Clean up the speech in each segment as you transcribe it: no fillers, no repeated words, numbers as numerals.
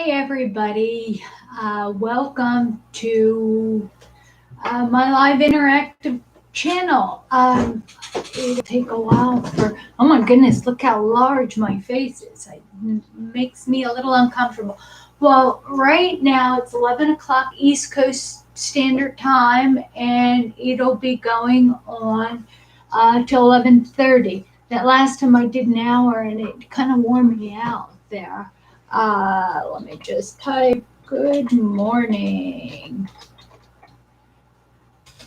Hi, everybody. Welcome to my live interactive channel. It'll take a while for, oh my goodness, look how large my face is. It makes me a little uncomfortable. Well, right now it's 11 o'clock East Coast Standard Time, and it'll be going on till 11:30. That last time I did an hour, and it kind of wore me out there. Let me just type good morning.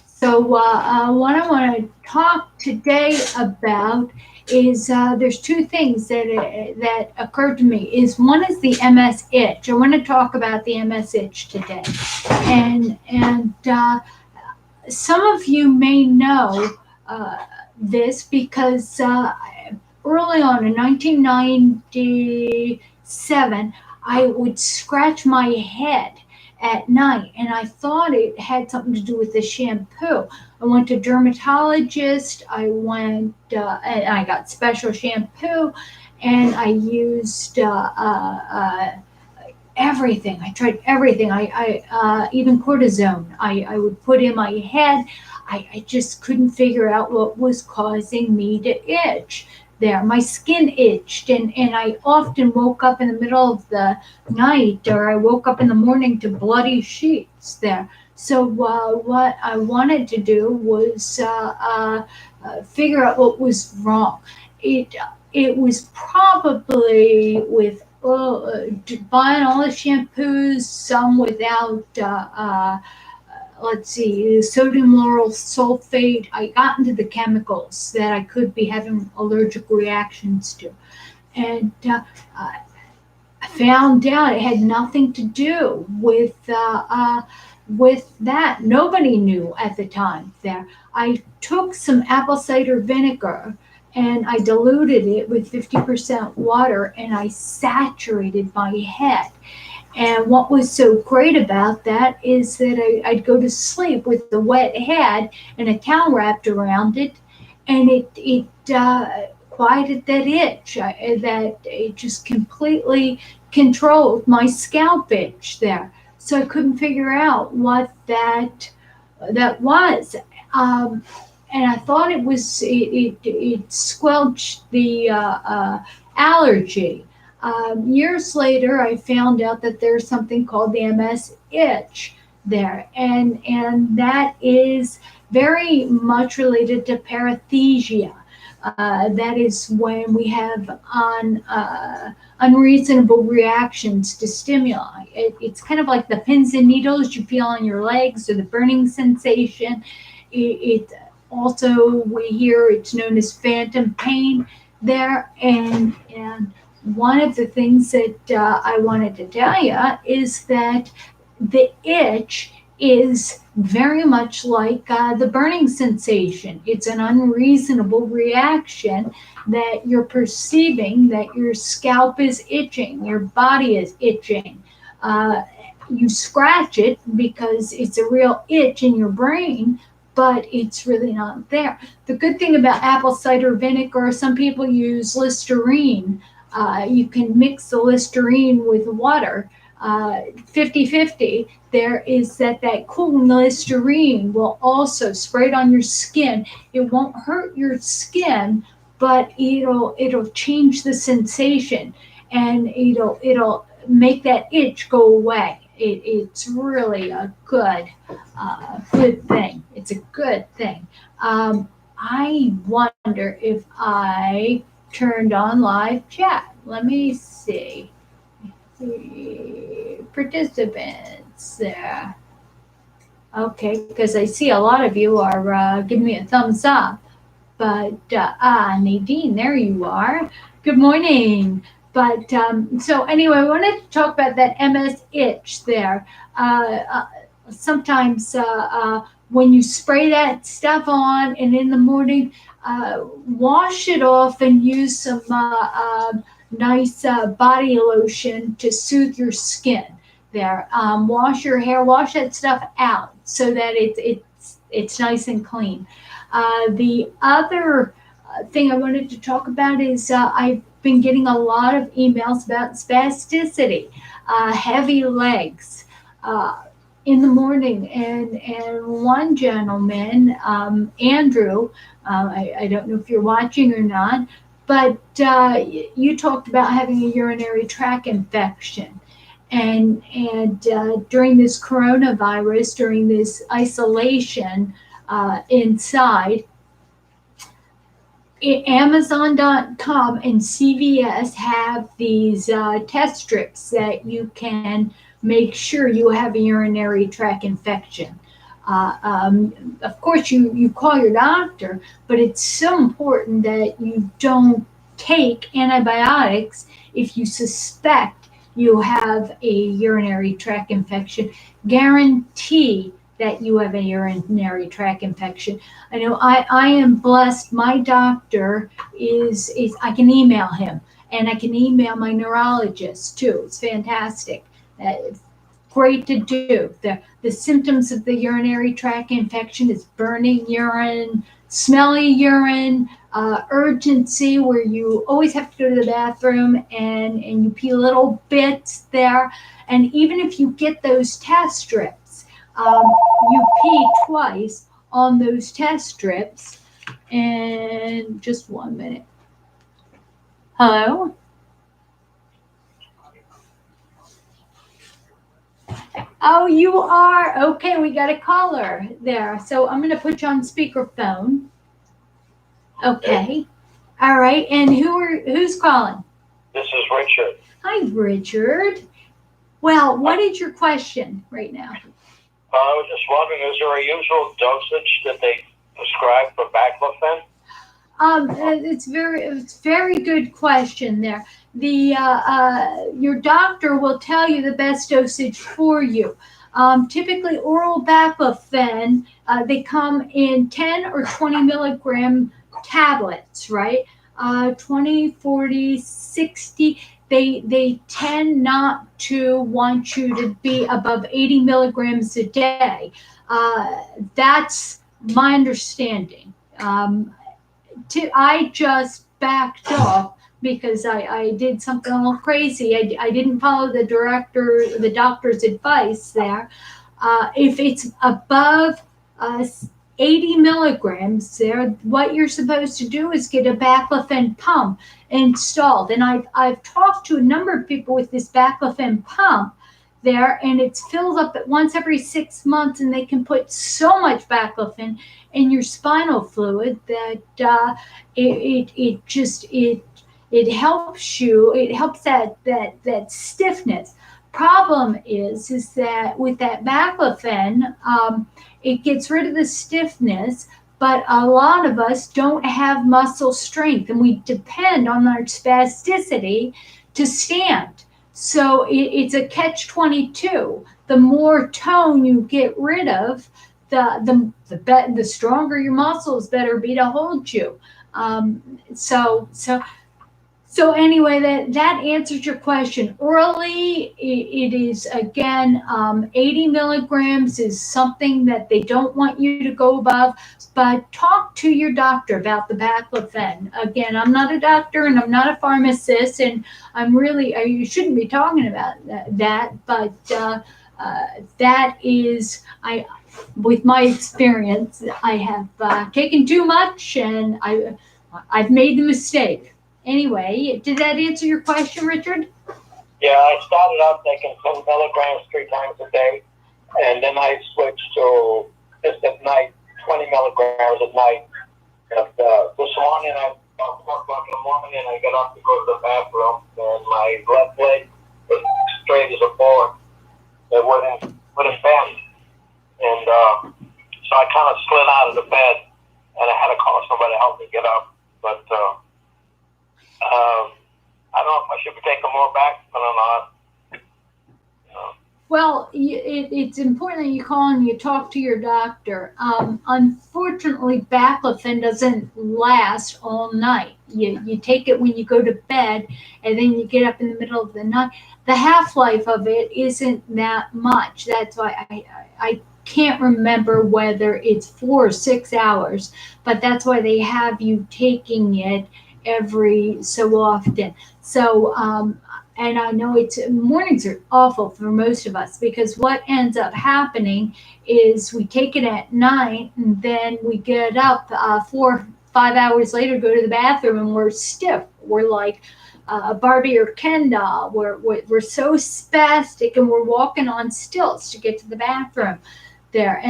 So what I want to talk today about is there's two things that occurred to me. One is the MS itch. I want to talk about the MS itch today, and some of you may know this because early on in 1997, I would scratch my head at night, and I thought it had something to do with the shampoo. I went to dermatologist. And I got special shampoo, and I used everything. I tried everything. I even cortisone. I would put in my head. I just couldn't figure out what was causing me to itch there. My skin itched, and I often woke up in the middle of the night, or I woke up in the morning to bloody sheets there. So what I wanted to do was figure out what was wrong. It was probably with buying all the shampoos, some without let's see, sodium lauryl sulfate. I got into the chemicals that I could be having allergic reactions to. And I found out it had nothing to do with that. Nobody knew at the time there. I took some apple cider vinegar and I diluted it with 50% water, and I saturated my head. And what was so great about that is that I'd go to sleep with the wet head and a towel wrapped around it, and it quieted that itch. That it just completely controlled my scalp itch there. So I couldn't figure out what that was. And I thought it squelched the allergy. Years later, I found out that there's something called the MS itch there, and that is very much related to paresthesia. That is when we have unreasonable reactions to stimuli. It's kind of like the pins and needles you feel on your legs, or the burning sensation. It also, we hear it's known as phantom pain there, and one of the things that I wanted to tell you is that the itch is very much like the burning sensation. It's an unreasonable reaction that you're perceiving, that your scalp is itching, your body is itching. You scratch it because it's a real itch in your brain, but it's really not there. The good thing about apple cider vinegar, some people use Listerine. You can mix the Listerine with water, 50-50. There is that cool Listerine will also spray it on your skin. It won't hurt your skin, but it'll change the sensation, and it'll make that itch go away. It's really a good thing. It's a good thing. I wonder if I turned on live chat. Let me see. Participants there. Okay, because I see a lot of you are giving me a thumbs up. But Nadine, there you are. Good morning. But so anyway, I wanted to talk about that MS itch there. Sometimes when you spray that stuff on, and in the morning, wash it off and use some nice body lotion to soothe your skin there. Wash your hair, wash that stuff out so that it's nice and clean. The other thing I wanted to talk about is I've been getting a lot of emails about spasticity, heavy legs in the morning, and one gentleman, Andrew, I don't know if you're watching or not, but you talked about having a urinary tract infection. And during this coronavirus, during this isolation inside, Amazon.com and CVS have these test strips that you can make sure you have a urinary tract infection. Of course, you call your doctor, but it's so important that you don't take antibiotics if you suspect you have a urinary tract infection. Guarantee that you have a urinary tract infection. I know I am blessed. My doctor is I can email him, and I can email my neurologist too. It's fantastic. It's great to do. The symptoms of the urinary tract infection is burning urine, smelly urine, urgency where you always have to go to the bathroom and you pee little bits there. And even if you get those test strips, you pee twice on those test strips. And just 1 minute. Hello? Oh, you are? Okay, we got a caller there. So I'm going to put you on speakerphone. Okay. All right. And who's calling? This is Richard. Hi, Richard. Well, what is your question right now? I was just wondering, is there a usual dosage that they prescribe for baclofen? It's very good question there. Your doctor will tell you the best dosage for you. Typically, oral baclofen, they come in 10 or 20 milligram tablets, right? 20, 40, 60. They tend not to want you to be above 80 milligrams a day. That's my understanding. I just backed off because I did something a little crazy. I didn't follow the doctor's advice there. If it's above 80 milligrams there, what you're supposed to do is get a baclofen pump installed. And I've talked to a number of people with this baclofen pump there, and it's filled up at once every 6 months, and they can put so much baclofen in your spinal fluid that it helps you. It helps that stiffness. Problem is that with that baclofen, it gets rid of the stiffness, but a lot of us don't have muscle strength, and we depend on our spasticity to stand. So it's a catch-22. The more tone you get rid of, the stronger your muscles better be to hold you. So anyway, that answers your question. Orally, it is, again, 80 milligrams is something that they don't want you to go above, but talk to your doctor about the baclofen. Again, I'm not a doctor and I'm not a pharmacist, and you shouldn't be talking about that, but that is, with my experience, I have taken too much, and I've made the mistake. Anyway, did that answer your question, Richard? Yeah, I started out taking 10 milligrams 3 times a day, and then I switched to just at night, 20 milligrams at night. And this morning, about 4 o'clock in the morning, and I got up to go to the bathroom, and my left leg was straight as a board. It wouldn't bend. And so I kind of slid out of the bed, and I had to call somebody to help me get up. But I don't know if I should be taking more baclofen or not. Well, it's important that you call and you talk to your doctor. Unfortunately, baclofen doesn't last all night. You take it when you go to bed, and then you get up in the middle of the night. The half-life of it isn't that much. That's why I can't remember whether it's 4 or 6 hours, but that's why they have you taking it every so often. So, and I know mornings are awful for most of us, because what ends up happening is we take it at night, and then we get up 4 or 5 hours later, go to the bathroom, and we're stiff. We're like a Barbie or Ken doll. We're so spastic, and we're walking on stilts to get to the bathroom there.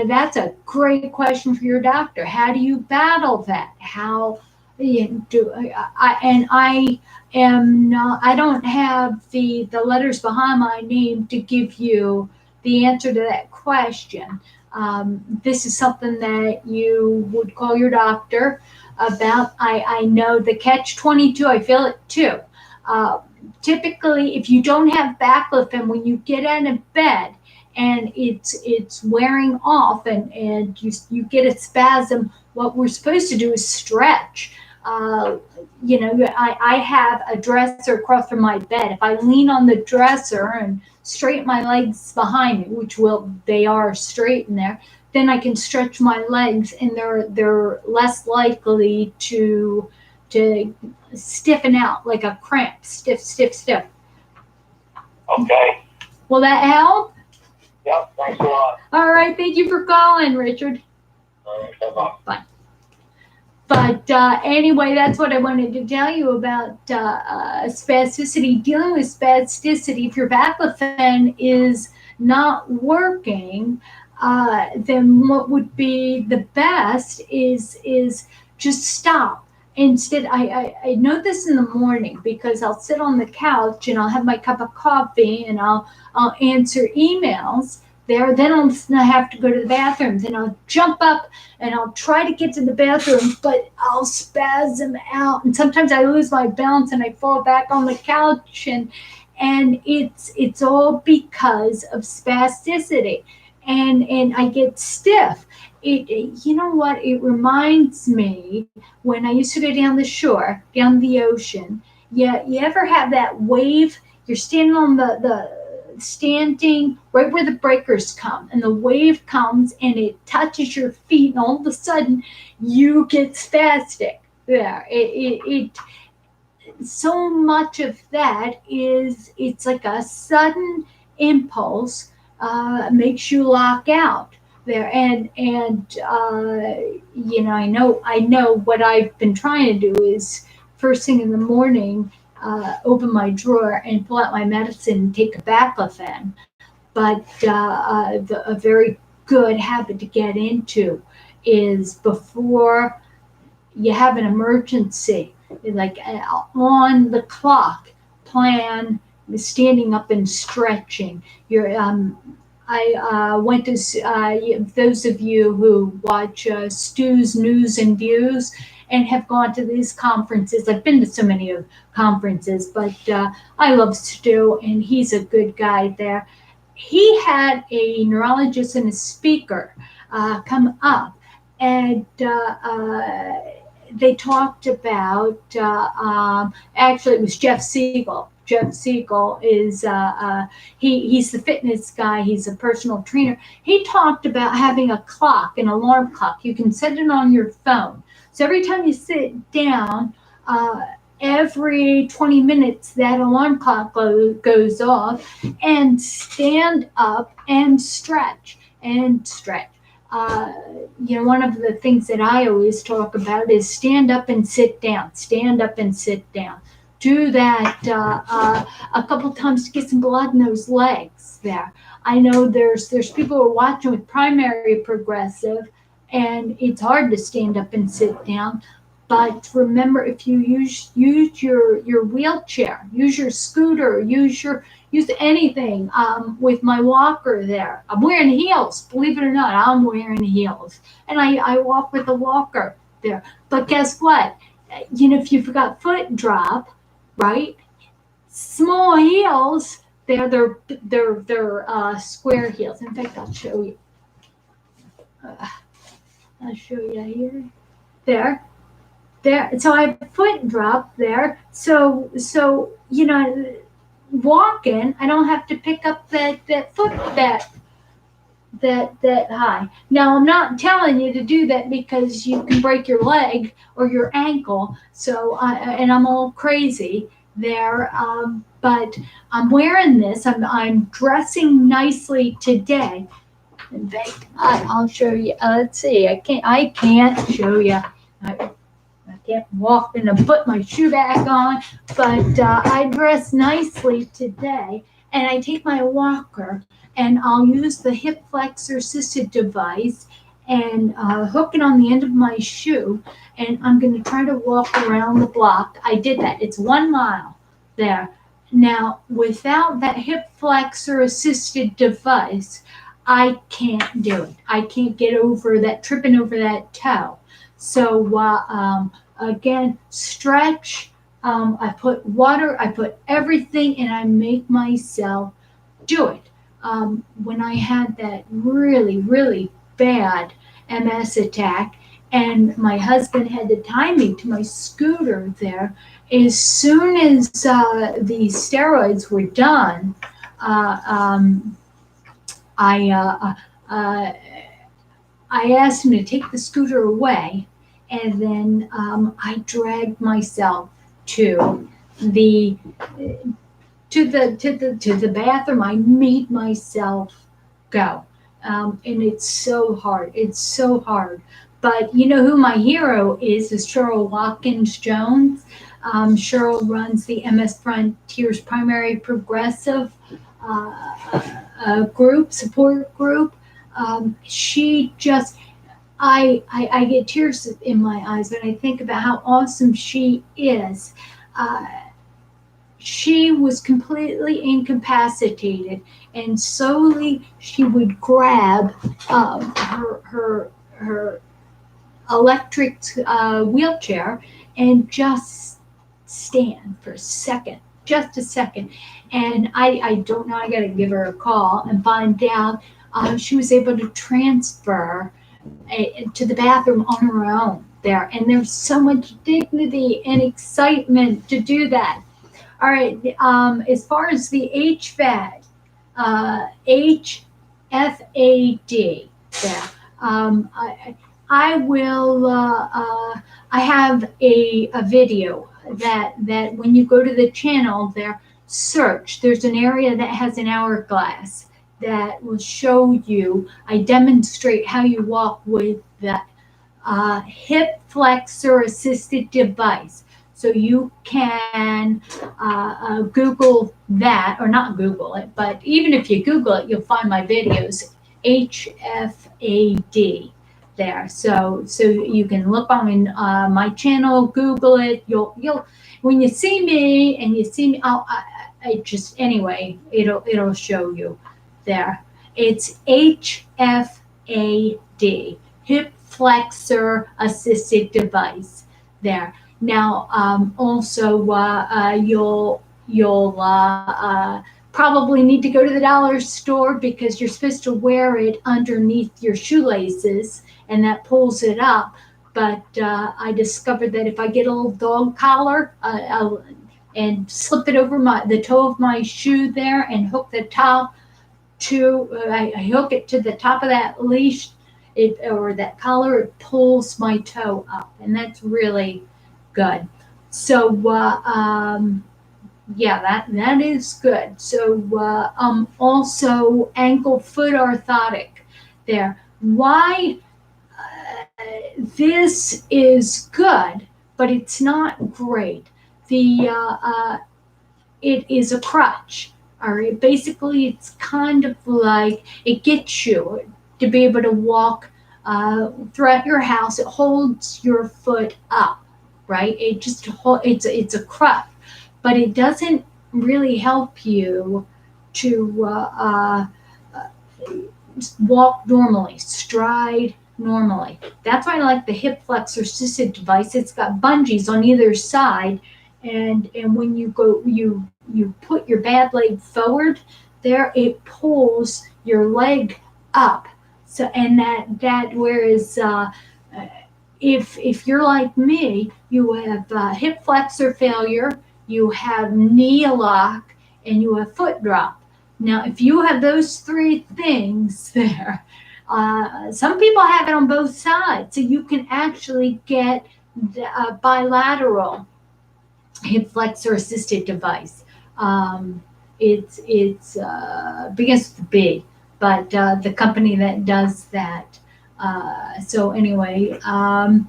That's a great question for your doctor. How do you battle that? How do I am not, I don't have the letters behind my name to give you the answer to that question. This is something that you would call your doctor about. I know the catch-22, I feel it too. Typically, if you don't have baclofen when you get out of bed, and it's wearing off, and you get a spasm, what we're supposed to do is stretch. I have a dresser across from my bed. If I lean on the dresser and straighten my legs behind me, they are straight in there, then I can stretch my legs, and they're less likely to stiffen out like a cramp. Stiff. Okay. Will that help? Yep, thanks a lot. All right, thank you for calling, Richard. All right, bye-bye. Bye. But anyway, that's what I wanted to tell you about spasticity. Dealing with spasticity, if your baclofen is not working, then what would be the best is just stop. Instead, I know this in the morning, because I'll sit on the couch and I'll have my cup of coffee, and I'll answer emails there. Then I'll have to go to the bathroom. Then I'll jump up and I'll try to get to the bathroom, but I'll spasm out. And sometimes I lose my balance and I fall back on the couch, and it's all because of spasticity. And I get stiff. You know what? It reminds me when I used to go down the shore, down the ocean. Yeah, you ever have that wave? You're standing on standing right where the breakers come, and the wave comes and it touches your feet, and all of a sudden you get spastic there. So much of that it's like a sudden impulse, makes you lock out there. I know what I've been trying to do is first thing in the morning, open my drawer and pull out my medicine and take a baclofen. But a very good habit to get into is, before you have an emergency, like on the clock, plan standing up and stretching. I went to those of you who watch Stu's News and Views and have gone to these conferences. I've been to so many conferences, but I love Stu, and he's a good guy there. He had a neurologist and a speaker come up, and they talked about, actually it was Jeff Siegel. Jeff Siegel is, he's the fitness guy. He's a personal trainer. He talked about having a clock, an alarm clock. You can set it on your phone. So every time you sit down, every 20 minutes, that alarm clock goes off, and stand up and stretch and stretch. One of the things that I always talk about is stand up and sit down, stand up and sit down. Do that a couple times to get some blood in those legs there. I know there's people who are watching with primary progressive, and it's hard to stand up and sit down. But remember, if you use your wheelchair, use your scooter, use anything, with my walker there. I'm wearing heels, believe it or not, I'm wearing heels. And I walk with a walker there. But guess what? If you've got foot drop, right? Small heels, they're square heels. In fact, I'll show you. I'll show you here. There. So I have foot drop there. So walking, I don't have to pick up that foot that high. Now, I'm not telling you to do that because you can break your leg or your ankle. So, and I'm all crazy there. But I'm wearing this. I'm dressing nicely today. In fact, I'll show you. Let's see. I can't show you. I can't walk and I put my shoe back on, but I dress nicely today, and I take my walker and I'll use the hip flexor assisted device and hook it on the end of my shoe, and I'm going to try to walk around the block. I did that. It's 1 mile there. Now, without that hip flexor assisted device, I can't do it. I can't get over that, tripping over that toe. So again, stretch. I put water. I put everything, and I make myself do it. When I had that really, really bad MS attack, and my husband had to tie me to my scooter there, as soon as the steroids were done, uh, um, I I asked him to take the scooter away, and then I dragged myself to the to the bathroom. I made myself go, and it's so hard. It's so hard. But you know who my hero is Cheryl Watkins Jones. Cheryl runs the MS Frontiers Primary Progressive group, support group. She just, I get tears in my eyes when I think about how awesome she is. Uh, she was completely incapacitated, and slowly she would grab her electric wheelchair and just stand for a second, just a second. And I don't know, I got to give her a call and find out. She was able to transfer to the bathroom on her own there. And there's so much dignity and excitement to do that. All right. As far as the HFAD, HFAD there. I will. I have a video that when you go to the channel there, search. There's an area that has an hourglass that will show you. I demonstrate how you walk with the hip flexor assisted device. So you can Google that, or not Google it, but even if you Google it, you'll find my videos, HFAD there. So you can look on my channel, Google it. You'll when you see me and you see me, I just anyway, it'll show you there. It's HFAD, hip flexor assisted device there. Now, also, you'll probably need to go to the dollar store because you're supposed to wear it underneath your shoelaces, and that pulls it up. But I discovered that if I get a little dog collar and slip it over the toe of my shoe there and hook the top I hook it to the top of that leash, or that collar, it pulls my toe up, and that's really good. So yeah, that is good. So also ankle foot orthotic there. Why this is good, but it's not great. It is a crutch. All right, basically it's kind of like it gets you to be able to walk throughout your house. It holds your foot up, right? It's a crutch, but it doesn't really help you to walk normally, stride normally. That's why I like the hip flexor assisted device. It's got bungees on either side, and when you go, you put your bad leg forward there, it pulls your leg up. So, and that whereas if you're like me, you have hip flexor failure, you have knee lock, and you have foot drop. Now, if you have those three things there, some people have it on both sides, so you can actually get a bilateral hip flexor assisted device. It's begins with B, but the company that does that. So anyway, all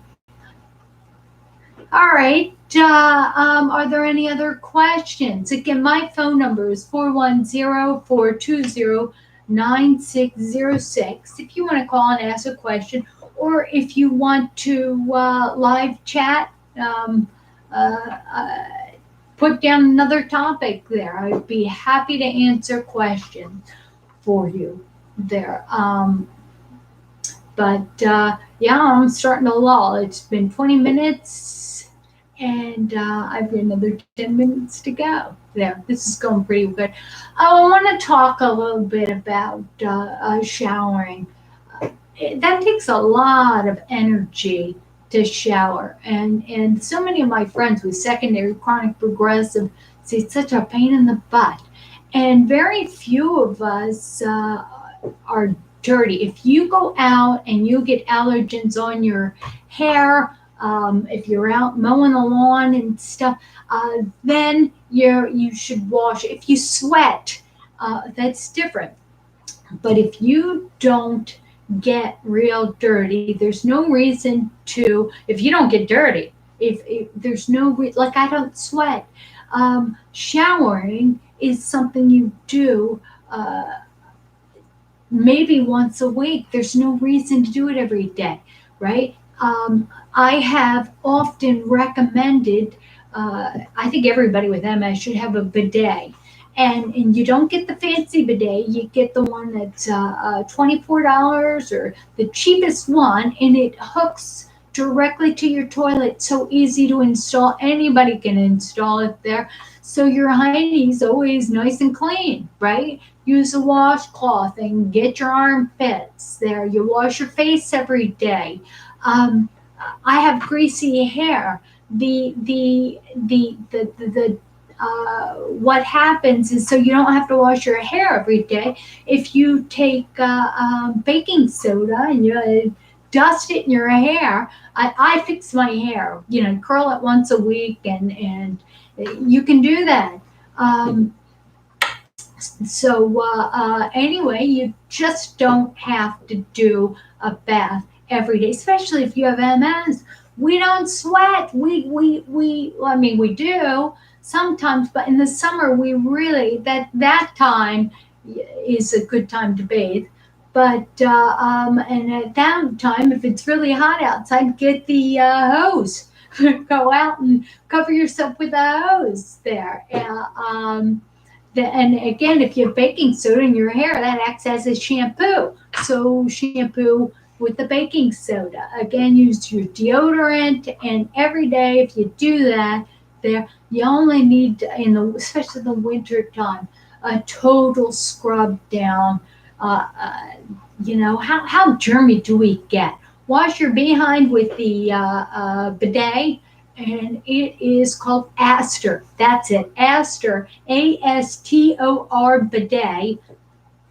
right. Are there any other questions? Again, my phone number is 410-420-9606. If you want to call and ask a question, or if you want to live chat, put down another topic there. I'd be happy to answer questions for you there. Yeah, I'm starting to lull. It's been 20 minutes, and I've got another 10 minutes to go. There, this is going pretty good. I want to talk a little bit about showering. That takes a lot of energy to shower, and so many of my friends with secondary chronic progressive say it's such a pain in the butt, and very few of us are dirty. If you go out and you get allergens on your hair, if you're out mowing the lawn and stuff, then you should wash. If you sweat, that's different. But if you don't get real dirty, there's no reason to. If you don't get dirty, if there's like I don't sweat, showering is something you do. Maybe once a week. There's no reason to do it every day, right? I have often recommended, I think everybody with MS should have a bidet. And you don't get the fancy bidet, you get the one that's $24 or the cheapest one, and it hooks directly to your toilet. So easy to install. Anybody can install it there. So your hiney's always nice and clean, right? Use a washcloth and get your armpits there. You wash your face every day. I have greasy hair. What happens is, so you don't have to wash your hair every day. If you take baking soda and you dust it in your hair, I fix my hair. Curl it once a week, and you can do that. Anyway, you just don't have to do a bath every day, especially if you have MS. We don't sweat. I mean, we do sometimes, but in the summer, we really, that time is a good time to bathe. But, and at that time, if it's really hot outside, get the hose. Go out and cover yourself with a hose there. And again, if you have baking soda in your hair, that acts as a shampoo. So shampoo with the baking soda. Again, use your deodorant, and every day, if you do that, you only need, especially the winter time, a total scrub down. How germy do we get? Wash your behind with the bidet, and it is called Astor. That's it, Astor, Astor bidet,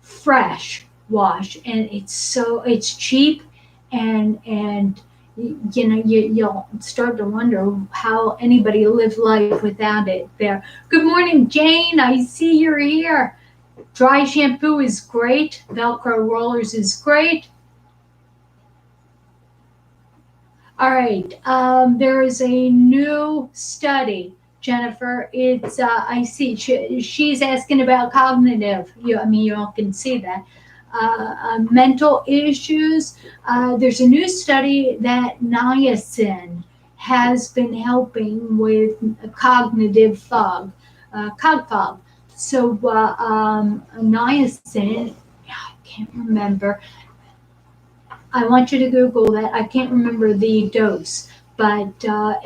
fresh wash, and it's cheap, and you'll start to wonder how anybody lived life without it there. Good morning, Jane. I see you're here. Dry shampoo is great. Velcro rollers is great. All right. There is a new study, Jennifer. It's I see she's asking about cognitive. You all can see that. Mental issues. There's a new study that niacin has been helping with cognitive fog, cog fog. So niacin, I can't remember. I want you to Google that. I can't remember the dose, but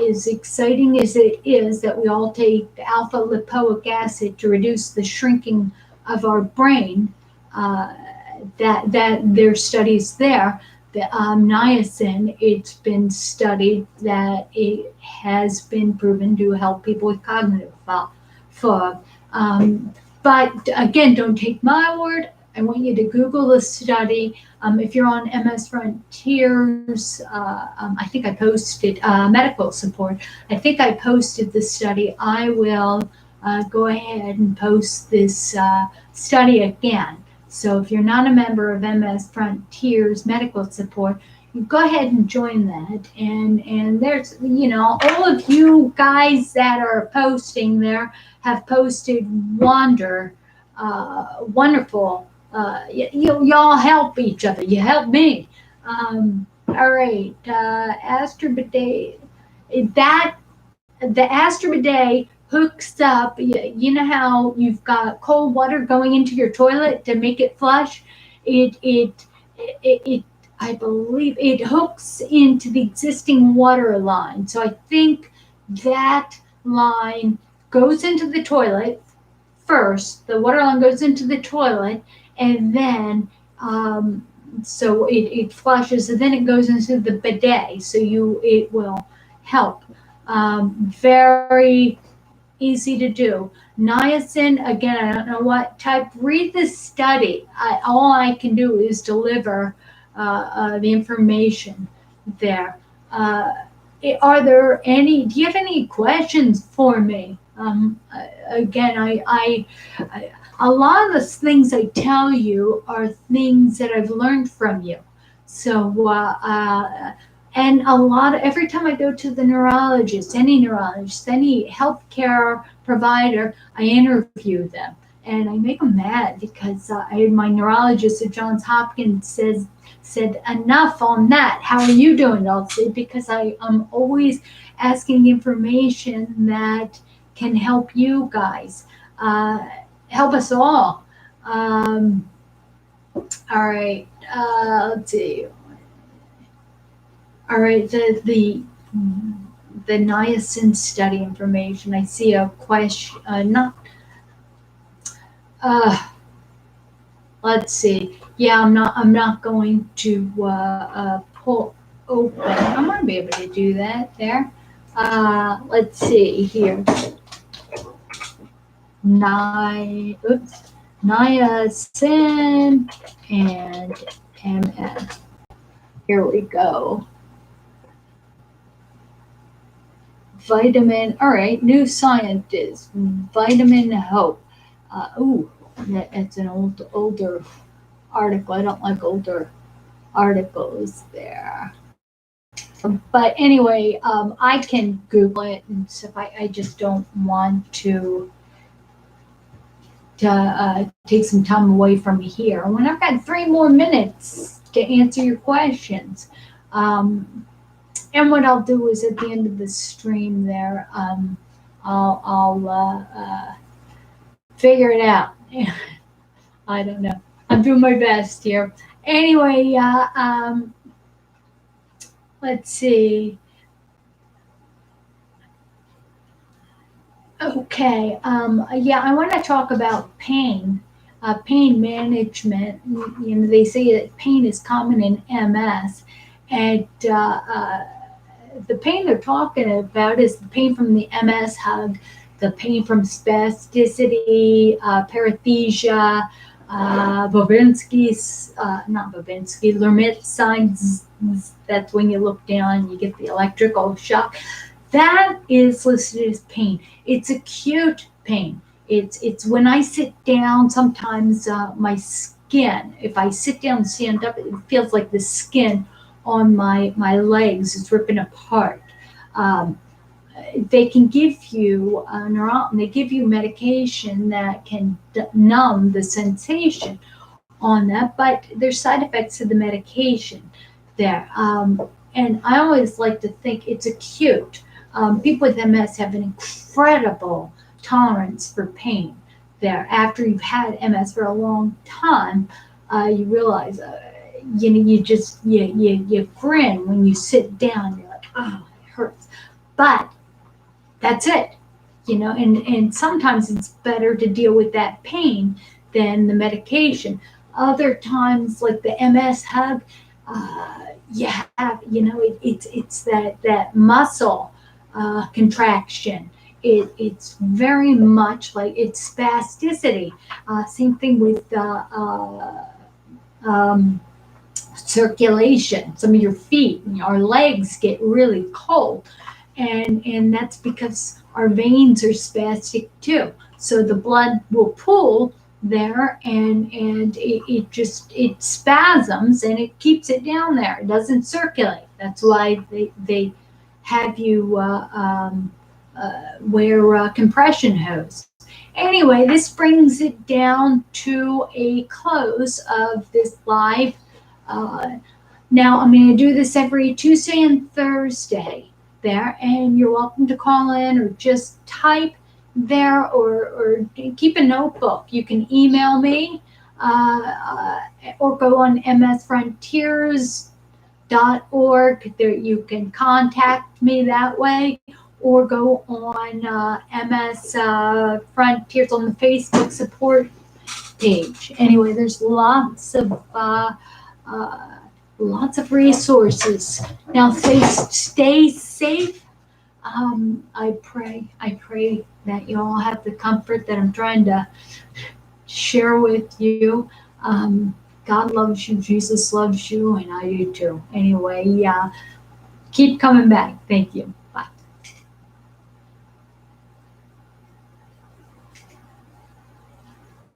as exciting as it is that we all take alpha lipoic acid to reduce the shrinking of our brain, that there's studies there. The niacin, it's been studied that it has been proven to help people with cognitive fog. But again, don't take my word. I want you to Google the study. If you're on MS Frontiers, I think I posted medical support. I think I posted the study. I will go ahead and post this study again. So if you're not a member of MS Frontiers medical support, you go ahead and join that. And there's, all of you guys that are posting there have posted wonderful. Y'all help each other. You help me. All right, astrobidet. That the astrobidet hooks up. You know how you've got cold water going into your toilet to make it flush. It I believe it hooks into the existing water line. So I think that line goes into the toilet first. The water line goes into the toilet, and then so it flushes, and then it goes into the bidet. So it will help. Very easy to do. Niacin, again, I don't know what type. Read the study. All I can do is deliver the information there. Do you have any questions for me? Again, a lot of the things I tell you are things that I've learned from you. So, and every time I go to the neurologist, any healthcare provider, I interview them. And I make them mad because my neurologist at Johns Hopkins said enough on that. How are you doing, Dulci? Because I'm always asking information that can help you guys, help us all. All right, let's see. All right, the niacin study information. I see a question. Let's see. Yeah, I'm not going to pull open. I'm gonna be able to do that there. Let's see here. Niacin and MS. Here we go. Vitamin. All right, New Scientist. Vitamin Hope. That's an older article. I don't like older articles there. But anyway, I can Google it and stuff. I just don't want to take some time away from me here. When I've got 3 more minutes to answer your questions. And what I'll do is at the end of the stream there, I'll figure it out. I don't know. I'm doing my best here. Anyway, let's see. Okay. Yeah, I want to talk about pain, pain management. They say that pain is common in MS, and the pain they're talking about is the pain from the MS hug, the pain from spasticity, paresthesia, Lermite signs. That's when you look down, you get the electrical shock. That is listed as pain. It's acute pain. It's when I sit down, sometimes my skin, if I sit down and stand up, it feels like the skin on my legs is ripping apart. They can give you they give you medication that can numb the sensation on that, but there's side effects to the medication there. And I always like to think it's acute. People with MS have an incredible tolerance for pain there. After you've had MS for a long time, you realize, you grin when you sit down. You're like, oh, it hurts. But that's it, and sometimes it's better to deal with that pain than the medication. Other times, like the MS hug, it's that muscle contraction, it's very much like it's spasticity. Same thing with um, circulation. Some of your feet and our legs get really cold, and that's because our veins are spastic too. So the blood will pool there, and it spasms and it keeps it down there. It doesn't circulate. That's why they have you wear compression hose. Anyway, this brings it down to a close of this live. Uh, Now I'm going to do this every Tuesday and Thursday there, and you're welcome to call in or just type there, or keep a notebook. You can email me or go on msfrontiers.org. There you can contact me that way, or go on MS Frontiers on the Facebook support page. Anyway, there's uh, lots of resources. Now, stay safe. I pray that you all have the comfort that I'm trying to share with you. God loves you, Jesus loves you, and I do too. Anyway, keep coming back. Thank you.